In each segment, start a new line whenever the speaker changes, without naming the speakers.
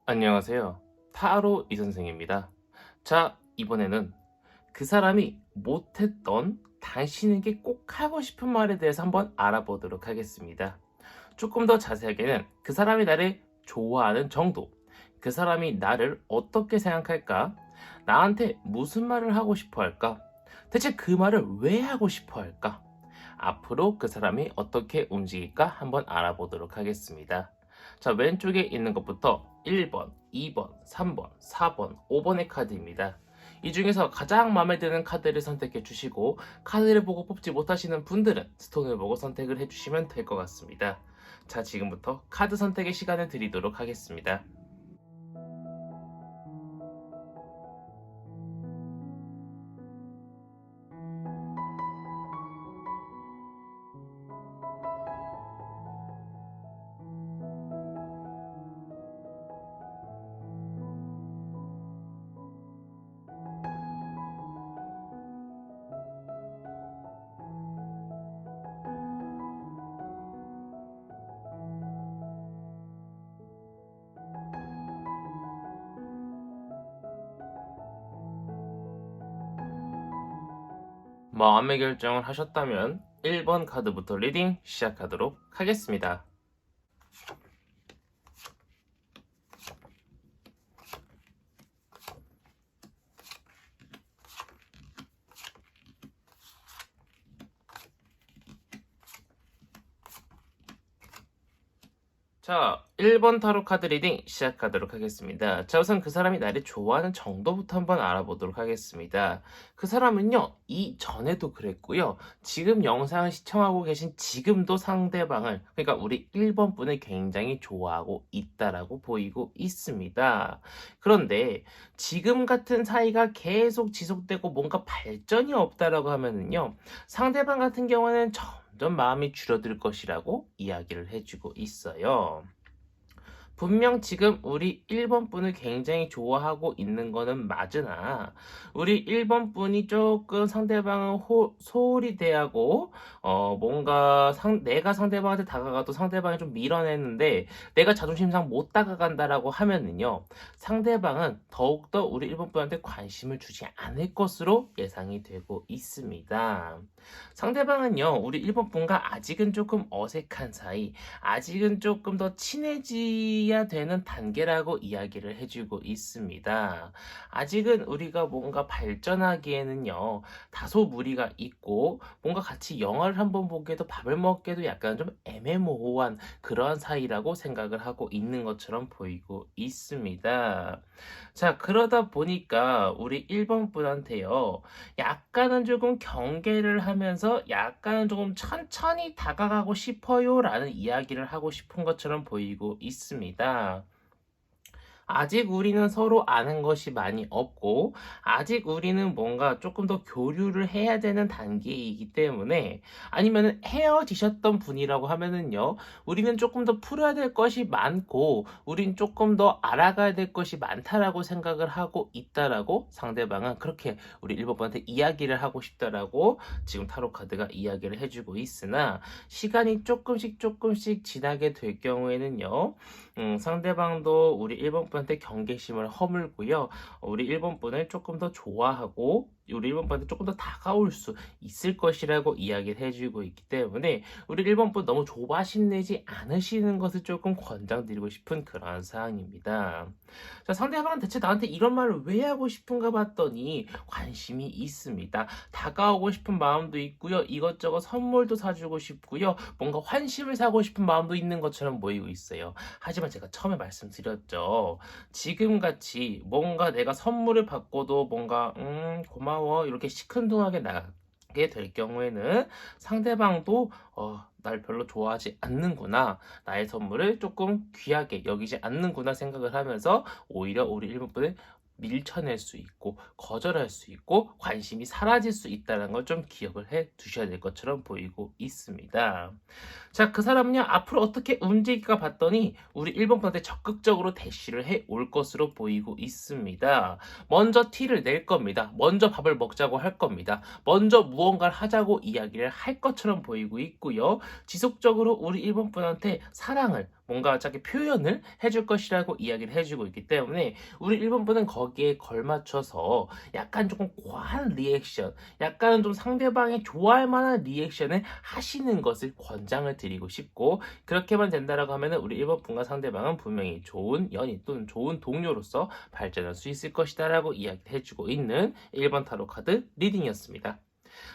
안녕하세요. 타로 이선생입니다. 자, 이번에는 그 사람이 못했던 당신에게 꼭 하고 싶은 말에 대해서 한번 알아보도록 하겠습니다. 조금 더 자세하게는 그 사람이 나를 좋아하는 정도, 그 사람이 나를 어떻게 생각할까, 나한테 무슨 말을 하고 싶어 할까, 대체 그 말을 왜 하고 싶어 할까, 앞으로 그 사람이 어떻게 움직일까 한번 알아보도록 하겠습니다. 자, 왼쪽에 있는 것부터 1번, 2번, 3번, 4번, 5번의 카드입니다. 이 중에서 가장 마음에 드는 카드를 선택해 주시고, 카드를 보고 뽑지 못하시는 분들은 스톤을 보고 선택을 해주시면 될 것 같습니다. 자, 지금부터 카드 선택의 시간을 드리도록 하겠습니다. 마음의 결정을 하셨다면 1번 카드부터 리딩 시작하도록 하겠습니다. 자, 1번 타로 카드 리딩 시작하도록 하겠습니다. 자, 우선 그 사람이 나를 좋아하는 정도부터 한번 알아보도록 하겠습니다. 그 사람은요, 이전에도 그랬고요. 지금 영상을 시청하고 계신 지금도 상대방을, 그러니까 우리 1번 분을 굉장히 좋아하고 있다라고 보이고 있습니다. 그런데 지금 같은 사이가 계속 지속되고 뭔가 발전이 없다라고 하면은요, 상대방 같은 경우는 점점 마음이 줄어들 것이라고 이야기를 해주고 있어요. 분명 지금 우리 1번 분을 굉장히 좋아하고 있는 거는 맞으나 우리 1번 분이 조금 상대방을 소홀히 대하고 뭔가 내가 상대방한테 다가가도 상대방이 좀 밀어내는데 내가 자존심상 못 다가간다라고 하면은요, 상대방은 더욱더 우리 1번 분한테 관심을 주지 않을 것으로 예상이 되고 있습니다. 상대방은요, 우리 1번 분과 아직은 조금 어색한 사이, 아직은 조금 더 친해져야 되는 단계라고 이야기를 해주고 있습니다. 아직은 우리가 뭔가 발전하기에는요, 다소 무리가 있고, 뭔가 같이 영화를 한번 보기에도 밥을 먹기에도 약간 좀 애매모호한 그러한 사이라고 생각을 하고 있는 것처럼 보이고 있습니다. 자, 그러다 보니까 우리 1번 분한테요, 약간은 조금 경계를 하면서 약간은 조금 천천히 다가가고 싶어요 라는 이야기를 하고 싶은 것처럼 보이고 있습니다. 아직 우리는 서로 아는 것이 많이 없고, 아직 우리는 뭔가 조금 더 교류를 해야 되는 단계이기 때문에, 아니면 헤어지셨던 분이라고 하면은요, 우리는 조금 더 풀어야 될 것이 많고, 우린 조금 더 알아가야 될 것이 많다라고 생각을 하고 있다라고 상대방은 그렇게 우리 1번한테 이야기를 하고 싶다라고 지금 타로 카드가 이야기를 해주고 있으나, 시간이 조금씩 지나게 될 경우에는요, 상대방도 우리 1번 분한테 경계심을 허물고요. 우리 1번 분을 조금 더 좋아하고 우리 1번 분한테 조금 더 다가올 수 있을 것이라고 이야기를 해주고 있기 때문에 우리 1번 분 너무 조바심 내지 않으시는 것을 조금 권장드리고 싶은 그런 사항입니다. 자, 상대방은 대체 나한테 이런 말을 왜 하고 싶은가 봤더니 관심이 있습니다. 다가오고 싶은 마음도 있고요. 이것저것 선물도 사주고 싶고요. 뭔가 환심을 사고 싶은 마음도 있는 것처럼 보이고 있어요. 하지만 제가 처음에 말씀드렸죠. 지금같이 뭔가 내가 선물을 받고도 뭔가 고마워 이렇게 시큰둥하게 나게 될 경우에는 상대방도 날 별로 좋아하지 않는구나, 나의 선물을 조금 귀하게 여기지 않는구나 생각을 하면서 오히려 우리 일본분을 밀쳐낼 수 있고 거절할 수 있고 관심이 사라질 수 있다는 걸 좀 기억을 해 두셔야 될 것처럼 보이고 있습니다. 자, 그 사람은요, 앞으로 어떻게 움직일까 봤더니 우리 1번 분한테 적극적으로 대시를 해 올 것으로 보이고 있습니다. 먼저 티를 낼 겁니다. 먼저 밥을 먹자고 할 겁니다. 먼저 무언가를 하자고 이야기를 할 것처럼 보이고 있고요. 지속적으로 우리 1번 분한테 사랑을 뭔가 자기 표현을 해줄 것이라고 이야기를 해주고 있기 때문에 우리 1번 분은 거기에 걸맞춰서 약간 조금 과한 리액션, 약간 좀 상대방이 좋아할 만한 리액션을 하시는 것을 권장을 드리고 싶고, 그렇게만 된다라고 하면은 우리 1번 분과 상대방은 분명히 좋은 연인 또는 좋은 동료로서 발전할 수 있을 것이다라고 이야기를 해주고 있는 1번 타로 카드 리딩이었습니다.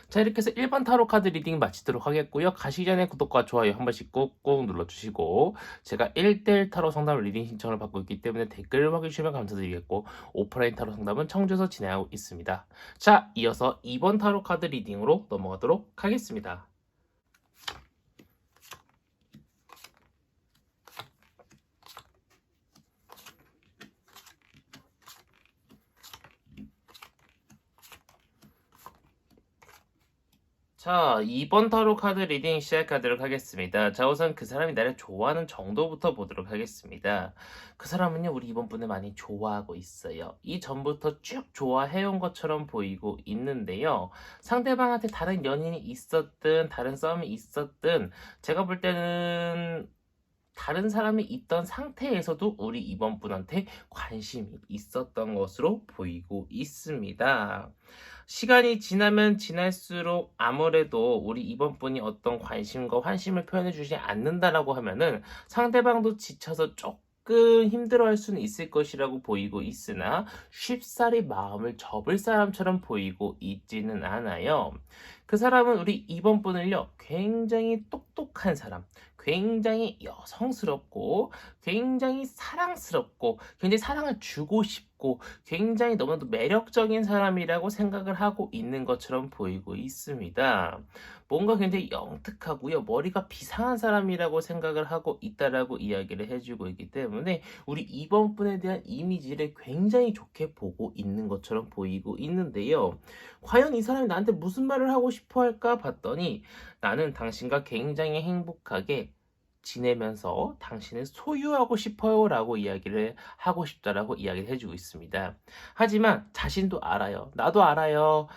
자, 이렇게 해서 1번 타로 카드 리딩 마치도록 하겠고요. 가시기 전에 구독과 좋아요 한 번씩 꾹꾹 눌러주시고, 제가 1대1 타로 상담 리딩 신청을 받고 있기 때문에 댓글을 확인해주시면 감사드리겠고, 오프라인 타로 상담은 청주에서 진행하고 있습니다. 자, 이어서 2번 타로 카드 리딩으로 넘어가도록 하겠습니다. 자, 2번 타로 카드 리딩 시작하도록 하겠습니다. 자, 우선 그 사람이 나를 좋아하는 정도부터 보도록 하겠습니다. 그 사람은요, 우리 이번 분을 많이 좋아하고 있어요. 이전부터 쭉 좋아해온 것처럼 보이고 있는데요. 상대방한테 다른 연인이 있었든, 다른 싸움이 있었든, 제가 볼 때는 다른 사람이 있던 상태에서도 우리 이번 분한테 관심이 있었던 것으로 보이고 있습니다. 시간이 지나면 지날수록 아무래도 우리 이번 분이 어떤 관심과 환심을 표현해 주지 않는다라고 하면은 상대방도 지쳐서 조금 힘들어할 수는 있을 것이라고 보이고 있으나 쉽사리 마음을 접을 사람처럼 보이고 있지는 않아요. 그 사람은 우리 이번 분을요, 굉장히 똑똑한 사람, 굉장히 여성스럽고, 굉장히 사랑스럽고, 굉장히 사랑을 주고 싶고, 굉장히 너무나도 매력적인 사람이라고 생각을 하고 있는 것처럼 보이고 있습니다. 뭔가 굉장히 영특하고요, 머리가 비상한 사람이라고 생각을 하고 있다라고 이야기를 해주고 있기 때문에 우리 이번 분에 대한 이미지를 굉장히 좋게 보고 있는 것처럼 보이고 있는데요. 과연 이 사람이 나한테 무슨 말을 하고 싶어 할까 봤더니 나는 당신과 굉장히 행복하게 지내면서 당신을 소유하고 싶어요 라고 이야기를 하고 싶다라고 이야기를 해주고 있습니다. 하지만 자신도 알아요. 나도 알아요.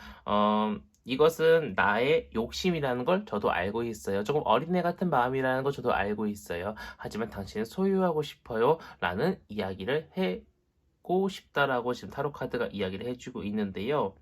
이것은 나의 욕심이라는 걸 저도 알고 있어요. 조금 어린애 같은 마음이라는 걸 저도 알고 있어요. 하지만 당신을 소유하고 싶어요 라는 이야기를 해고 싶다라고 지금 타로 카드가 이야기를 해주고 있는데요.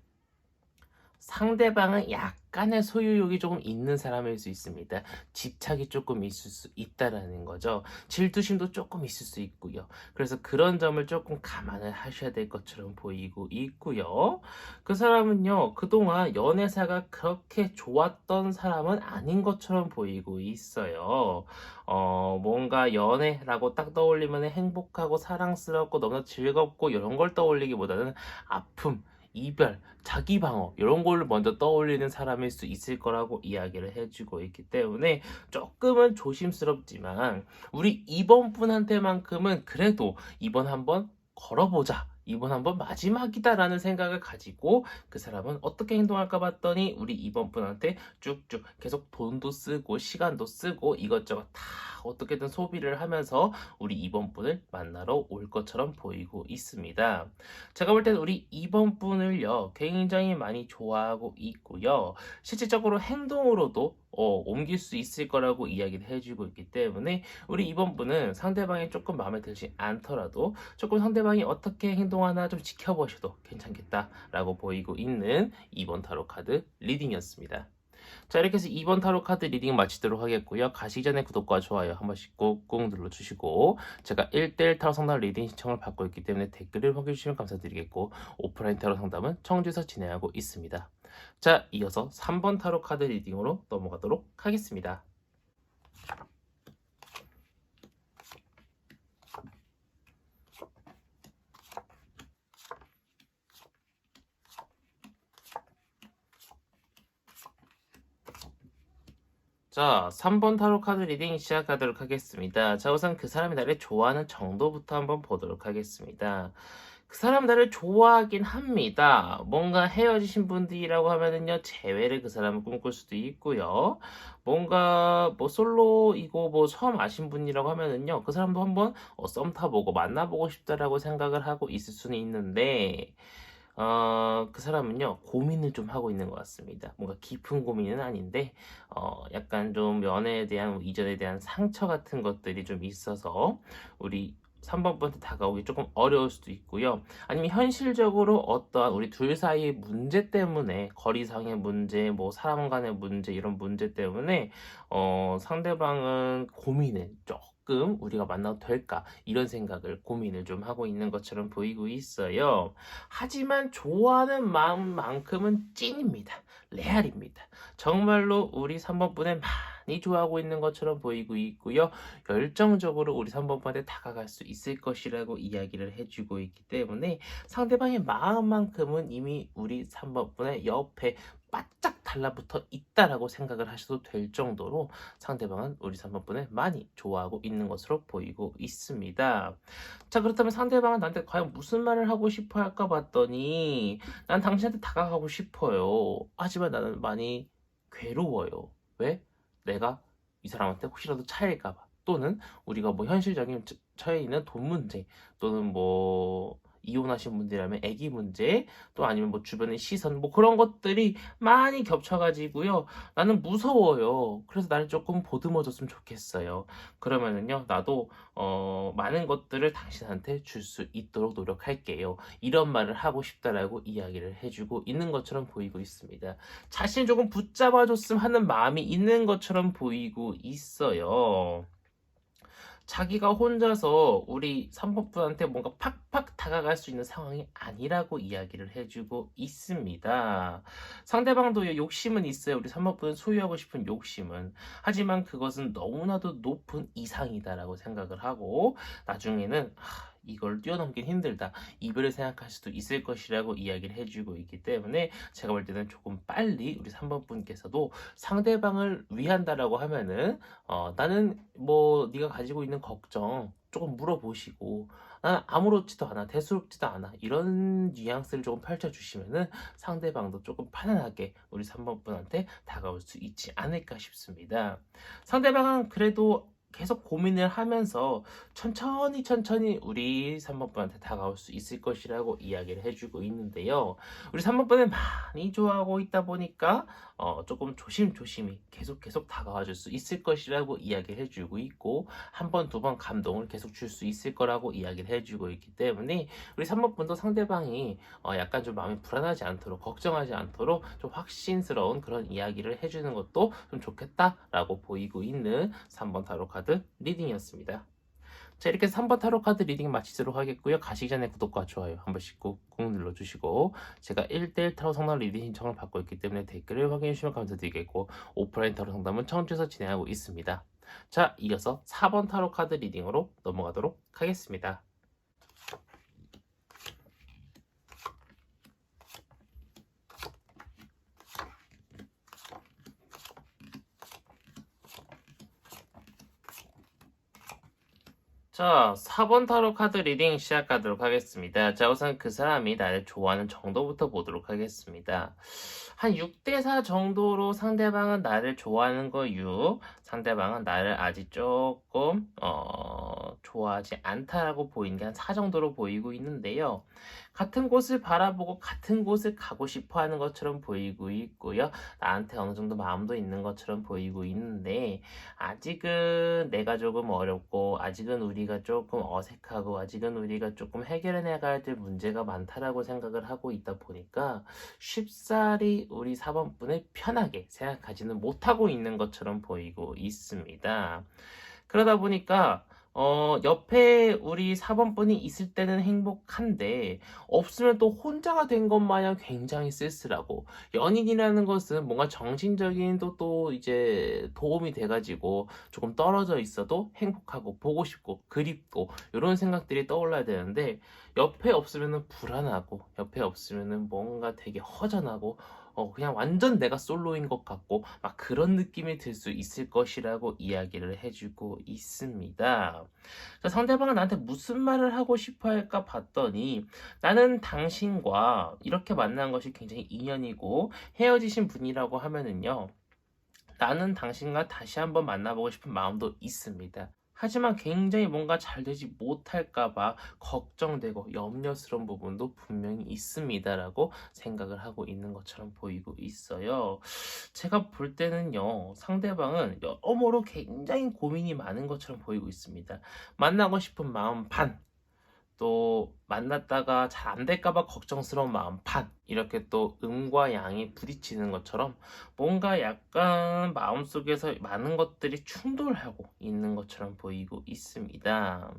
상대방은 약간의 소유욕이 조금 있는 사람일 수 있습니다. 집착이 조금 있을 수 있다라는 거죠. 질투심도 조금 있을 수 있고요. 그래서 그런 점을 조금 감안을 하셔야 될 것처럼 보이고 있고요. 그 사람은요, 그동안 연애사가 그렇게 좋았던 사람은 아닌 것처럼 보이고 있어요. 뭔가 연애라고 딱 떠올리면 행복하고 사랑스럽고 너무나 즐겁고 이런 걸 떠올리기보다는 아픔, 이별, 자기 방어 이런 걸 먼저 떠올리는 사람일 수 있을 거라고 이야기를 해주고 있기 때문에 조금은 조심스럽지만 우리 이번 분한테만큼은 그래도 이번 한번 걸어보자. 이번 한번 마지막이다라는 생각을 가지고 그 사람은 어떻게 행동할까 봤더니 우리 이번 분한테 쭉쭉 계속 돈도 쓰고 시간도 쓰고 이것저것 다 어떻게든 소비를 하면서 우리 이번 분을 만나러 올 것처럼 보이고 있습니다. 제가 볼 때는 우리 이번 분을요, 굉장히 많이 좋아하고 있고요. 실질적으로 행동으로도 옮길 수 있을 거라고 이야기를 해주고 있기 때문에 우리 이번 분은 상대방이 조금 마음에 들지 않더라도 조금 상대방이 어떻게 행동하나 좀 지켜보셔도 괜찮겠다라고 보이고 있는 이번 타로 카드 리딩이었습니다. 자, 이렇게 해서 2번 타로 카드 리딩 마치도록 하겠고요. 가시기 전에 구독과 좋아요 한 번씩 꾹꾹 눌러주시고, 제가 1대1 타로 상담 리딩 신청을 받고 있기 때문에 댓글을 확인해주시면 감사드리겠고, 오프라인 타로 상담은 청주에서 진행하고 있습니다. 자, 이어서 3번 타로 카드 리딩으로 넘어가도록 하겠습니다. 자, 3번 타로 카드 리딩 시작하도록 하겠습니다. 자, 우선 그 사람이 나를 좋아하는 정도부터 한번 보도록 하겠습니다. 그 사람 나를 좋아하긴 합니다. 뭔가 헤어지신 분들이라고 하면은요, 재회를 그 사람은 꿈꿀 수도 있고요. 뭔가 뭐 솔로이고 뭐 처음 아신 분이라고 하면은요, 그 사람도 한번 썸 타보고 만나보고 싶다라고 생각을 하고 있을 수는 있는데, 그 사람은요, 고민을 좀 하고 있는 것 같습니다. 뭔가 깊은 고민은 아닌데, 약간 좀 연애에 대한, 이전에 대한 상처 같은 것들이 좀 있어서, 우리 3번 분한테 다가오기 조금 어려울 수도 있고요. 아니면 현실적으로 어떠한 우리 둘 사이의 문제 때문에, 거리상의 문제, 뭐 사람 간의 문제, 이런 문제 때문에, 상대방은 고민을 조금 우리가 만나도 될까? 이런 생각을, 고민을 좀 하고 있는 것처럼 보이고 있어요. 하지만 좋아하는 마음만큼은 찐입니다. 레알입니다. 정말로 우리 3번 분을 많이 좋아하고 있는 것처럼 보이고 있고요. 열정적으로 우리 3번 분한테 다가갈 수 있을 것이라고 이야기를 해주고 있기 때문에 상대방의 마음만큼은 이미 우리 3번 분의 옆에 바짝 달라붙어 있다라고 생각을 하셔도 될 정도로 상대방은 우리 3번 분을 많이 좋아하고 있는 것으로 보이고 있습니다. 자, 그렇다면 상대방은 나한테 과연 무슨 말을 하고 싶어 할까 봤더니, 난 당신한테 다가가고 싶어요. 하지만 나는 많이 괴로워요. 왜? 내가 이 사람한테 혹시라도 차일까봐. 또는 우리가 뭐 현실적인 처해 있는 돈 문제, 또는 뭐 이혼하신 분들이라면 아기 문제, 또 아니면 뭐 주변의 시선, 뭐 그런 것들이 많이 겹쳐가지고요. 나는 무서워요. 그래서 나를 조금 보듬어줬으면 좋겠어요. 그러면은요, 나도 많은 것들을 당신한테 줄 수 있도록 노력할게요. 이런 말을 하고 싶다라고 이야기를 해주고 있는 것처럼 보이고 있습니다. 자신을 조금 붙잡아줬으면 하는 마음이 있는 것처럼 보이고 있어요. 자기가 혼자서 우리 3번분한테 뭔가 팍팍 다가갈 수 있는 상황이 아니라고 이야기를 해주고 있습니다. 상대방도 욕심은 있어요. 우리 3번분은 소유하고 싶은 욕심은. 하지만 그것은 너무나도 높은 이상이다라고 생각을 하고, 나중에는 이걸 뛰어넘긴 힘들다, 이별을 생각할 수도 있을 것이라고 이야기를 해주고 있기 때문에, 제가 볼 때는 조금 빨리 우리 3번 분께서도 상대방을 위한다라고 하면은, 나는 뭐 네가 가지고 있는 걱정 조금 물어보시고, 난 아무렇지도 않아, 대수롭지도 않아, 이런 뉘앙스를 조금 펼쳐주시면은 상대방도 조금 편안하게 우리 3번 분한테 다가올 수 있지 않을까 싶습니다. 상대방은 그래도 계속 고민을 하면서 천천히 우리 3번분한테 다가올 수 있을 것이라고 이야기를 해주고 있는데요. 우리 3번분을 많이 좋아하고 있다 보니까 조금 조심조심히 계속 다가와 줄 수 있을 것이라고 이야기를 해주고 있고, 한 번, 두 번 감동을 계속 줄 수 있을 거라고 이야기를 해주고 있기 때문에, 우리 3번분도 상대방이 약간 좀 마음이 불안하지 않도록, 걱정하지 않도록 좀 확신스러운 그런 이야기를 해주는 것도 좀 좋겠다라고 보이고 있는 3번 타로 카드 리딩이었습니다. 자, 이렇게 3번 타로 카드 리딩 마치도록 하겠고요. 가시기 전에 구독과 좋아요 한 번씩 꾹 눌러주시고, 제가 1대1 타로 상담 리딩 신청을 받고 있기 때문에 댓글을 확인해 주시면 감사드리겠고, 오프라인 타로 상담은 청주에서 진행하고 있습니다. 자, 이어서 4번 타로 카드 리딩으로 넘어가도록 하겠습니다. 자, 4번 타로 카드 리딩 시작하도록 하겠습니다. 자, 우선 그 사람이 나를 좋아하는 정도부터 보도록 하겠습니다. 한 6대4 정도로 상대방은 나를 좋아하는 거 6, 상대방은 나를 아직 조금 좋아하지 않다라고 보이는 게 한 4 정도로 보이고 있는데요. 같은 곳을 바라보고 같은 곳을 가고 싶어 하는 것처럼 보이고 있고요. 나한테 어느 정도 마음도 있는 것처럼 보이고 있는데, 아직은 내가 조금 어렵고, 아직은 우리가 조금 어색하고, 아직은 우리가 조금 해결해 나가야 될 문제가 많다라고 생각을 하고 있다 보니까 쉽사리 우리 4번분을 편하게 생각하지는 못하고 있는 것처럼 보이고 있습니다. 그러다 보니까 옆에 우리 4번분이 있을 때는 행복한데, 없으면 또 혼자가 된 것 마냥 굉장히 쓸쓸하고, 연인이라는 것은 뭔가 정신적인 또 이제 도움이 돼가지고 조금 떨어져 있어도 행복하고 보고 싶고 그립고 이런 생각들이 떠올라야 되는데, 옆에 없으면 불안하고, 옆에 없으면 뭔가 되게 허전하고, 그냥 완전 내가 솔로인 것 같고 막 그런 느낌이 들 수 있을 것이라고 이야기를 해주고 있습니다. 자, 상대방은 나한테 무슨 말을 하고 싶어 할까 봤더니 나는 당신과 이렇게 만난 것이 굉장히 인연이고 헤어지신 분이라고 하면은요. 나는 당신과 다시 한번 만나보고 싶은 마음도 있습니다. 하지만 굉장히 뭔가 잘 되지 못할까봐 걱정되고 염려스러운 부분도 분명히 있습니다라고 생각을 하고 있는 것처럼 보이고 있어요. 제가 볼 때는요, 상대방은 여러모로 굉장히 고민이 많은 것처럼 보이고 있습니다. 만나고 싶은 마음 반, 또 만났다가 잘 안 될까봐 걱정스러운 마음 반, 이렇게 또 음과 양이 부딪히는 것처럼 뭔가 약간 마음속에서 많은 것들이 충돌하고 있는 것처럼 보이고 있습니다.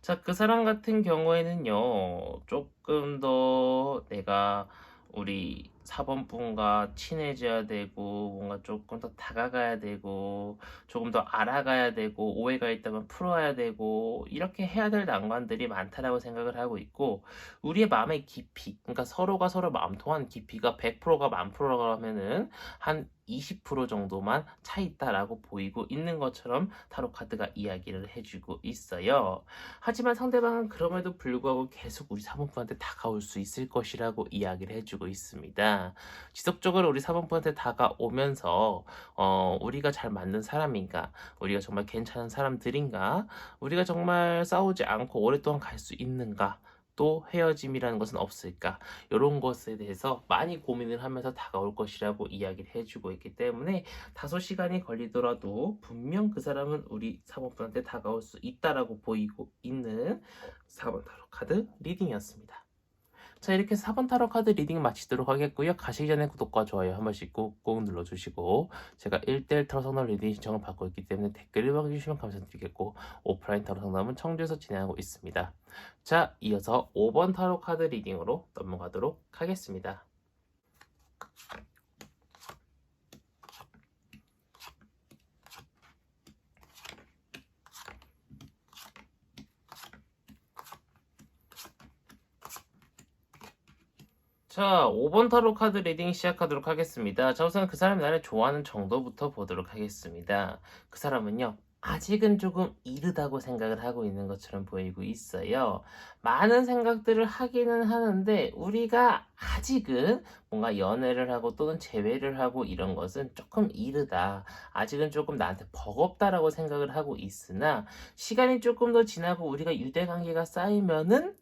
자, 그 사람 같은 경우에는요, 조금 더 내가 우리 사번분과 친해져야 되고, 뭔가 조금 더 다가가야 되고, 조금 더 알아가야 되고, 오해가 있다면 풀어야 되고, 이렇게 해야 될 난관들이 많다라고 생각을 하고 있고, 우리의 마음의 깊이, 그러니까 서로가 서로 마음 통한 깊이가 100%가 10,000%라고 하면은 한 20% 정도만 차 있다라고 보이고 있는 것처럼 타로 카드가 이야기를 해주고 있어요. 하지만 상대방은 그럼에도 불구하고 계속 우리 사모님한테 다가올 수 있을 것이라고 이야기를 해주고 있습니다. 지속적으로 우리 사모님한테 다가오면서 우리가 잘 맞는 사람인가, 우리가 정말 괜찮은 사람들인가, 우리가 정말 싸우지 않고 오랫동안 갈 수 있는가, 또 헤어짐이라는 것은 없을까, 이런 것에 대해서 많이 고민을 하면서 다가올 것이라고 이야기를 해주고 있기 때문에 다소 시간이 걸리더라도 분명 그 사람은 우리 사모분한테 다가올 수 있다라고 보이고 있는 4번 타로 카드 리딩이었습니다. 자, 이렇게 4번 타로 카드 리딩 마치도록 하겠고요. 가시기 전에 구독과 좋아요 한 번씩 꾹꾹 눌러주시고, 제가 1대1 타로 상담 리딩 신청을 받고 있기 때문에 댓글을 남겨주시면 감사드리겠고, 오프라인 타로 상담은 청주에서 진행하고 있습니다. 자, 이어서 5번 타로 카드 리딩으로 넘어가도록 하겠습니다. 자, 5번 타로 카드 리딩 시작하도록 하겠습니다. 자, 우선 그 사람이 나를 좋아하는 정도부터 보도록 하겠습니다. 그 사람은요, 아직은 조금 이르다고 생각을 하고 있는 것처럼 보이고 있어요. 많은 생각들을 하기는 하는데, 우리가 아직은 뭔가 연애를 하고 또는 재회를 하고 이런 것은 조금 이르다. 아직은 조금 나한테 버겁다라고 생각을 하고 있으나, 시간이 조금 더 지나고 우리가 유대관계가 쌓이면은,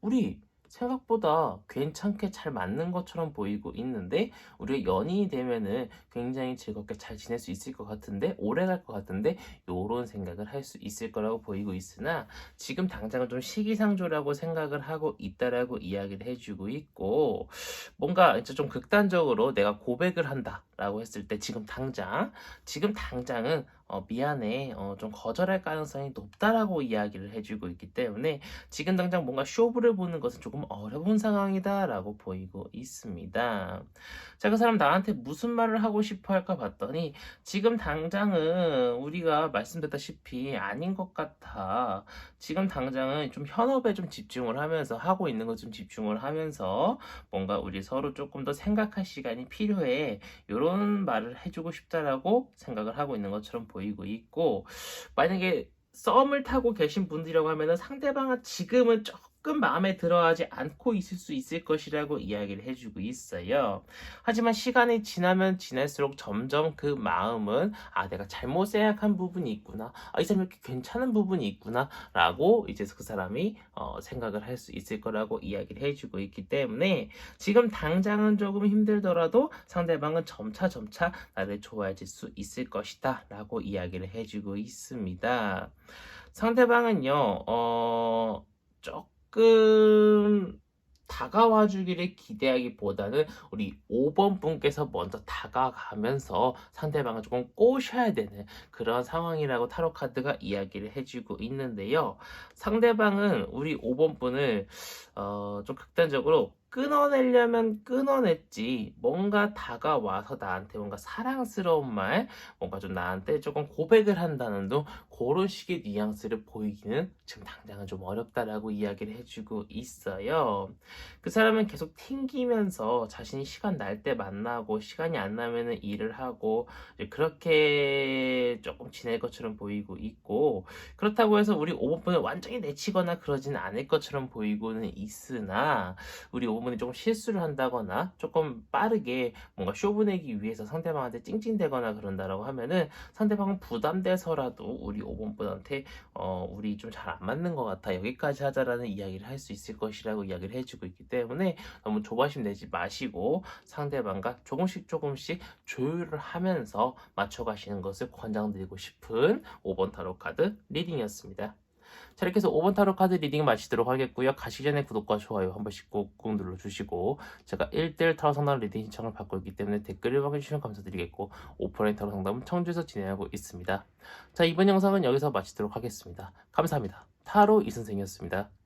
우리 생각보다 괜찮게 잘 맞는 것처럼 보이고 있는데, 우리가 연인이 되면은 굉장히 즐겁게 잘 지낼 수 있을 것 같은데, 오래 갈 것 같은데, 요런 생각을 할 수 있을 거라고 보이고 있으나, 지금 당장은 좀 시기상조라고 생각을 하고 있다라고 이야기를 해주고 있고, 뭔가 이제 좀 극단적으로 내가 고백을 한다라고 했을 때 지금 당장은 미안해, 좀 거절할 가능성이 높다라고 이야기를 해주고 있기 때문에 지금 당장 뭔가 쇼부를 보는 것은 조금 어려운 상황이다라고 보이고 있습니다. 자, 그 사람 나한테 무슨 말을 하고 싶어 할까 봤더니 지금 당장은 우리가 말씀드렸다시피 아닌 것 같아. 지금 당장은 좀 현업에 좀 집중을 하면서 하고 있는 것 좀 집중을 하면서 뭔가 우리 서로 조금 더 생각할 시간이 필요해. 이런 말을 해주고 싶다라고 생각을 하고 있는 것처럼 보이고 있고, 만약에 썸을 타고 계신 분들이라고 하면은 상대방은 지금은 조금 마음에 들어하지 않고 있을 수 있을 것이라고 이야기를 해주고 있어요. 하지만 시간이 지나면 지날수록 점점 그 마음은 내가 잘못 생각한 부분이 있구나, 이 사람이 이렇게 괜찮은 부분이 있구나 라고 이제 그 사람이 생각을 할 수 있을 거라고 이야기를 해주고 있기 때문에 지금 당장은 조금 힘들더라도 상대방은 점차 나를 좋아해질 수 있을 것이다 라고 이야기를 해주고 있습니다. 상대방은요, 조금 다가와 주기를 기대하기보다는 우리 5번 분께서 먼저 다가가면서 상대방을 조금 꼬셔야 되는 그런 상황이라고 타로 카드가 이야기를 해주고 있는데요. 상대방은 우리 5번 분을 좀 극단적으로 끊어내려면 끊어냈지 뭔가 다가와서 나한테 뭔가 사랑스러운 말, 뭔가 좀 나한테 조금 고백을 한다는 둥 고런 식의 뉘앙스를 보이기는 지금 당장은 좀 어렵다라고 이야기를 해 주고 있어요. 그 사람은 계속 튕기면서 자신이 시간 날 때 만나고 시간이 안 나면은 일을 하고 이제 그렇게 쪼끔 지낼 것처럼 보이고 있고, 그렇다고 해서 우리 오버분을 완전히 내치거나 그러진 않을 것처럼 보이고는 있으나, 우리 오분이 조금 실수를 한다거나 조금 빠르게 뭔가 쇼부내기 위해서 상대방한테 찡찡대거나 그런다라고 하면은 상대방은 부담돼서라도 우리 오분분한테 "우리 좀 잘 안 맞는 것 같아. 여기까지 하자."라는 이야기를 할 수 있을 것이라고 이야기를 해 주고 있기 때문에 너무 조바심 내지 마시고 상대방과 조금씩 조율을 하면서 맞춰가시는 것을 권장드리고 싶은 5번 타로 카드 리딩이었습니다. 자, 이렇게 해서 5번 타로 카드 리딩 마치도록 하겠고요. 가시기 전에 구독과 좋아요 한 번씩 꾹꾹 눌러주시고, 제가 1대1 타로 상담 리딩 신청을 받고 있기 때문에 댓글을 확인해주시면 감사드리겠고, 오프라인 타로 상담은 청주에서 진행하고 있습니다. 자, 이번 영상은 여기서 마치도록 하겠습니다. 감사합니다. 타로 이선생이었습니다.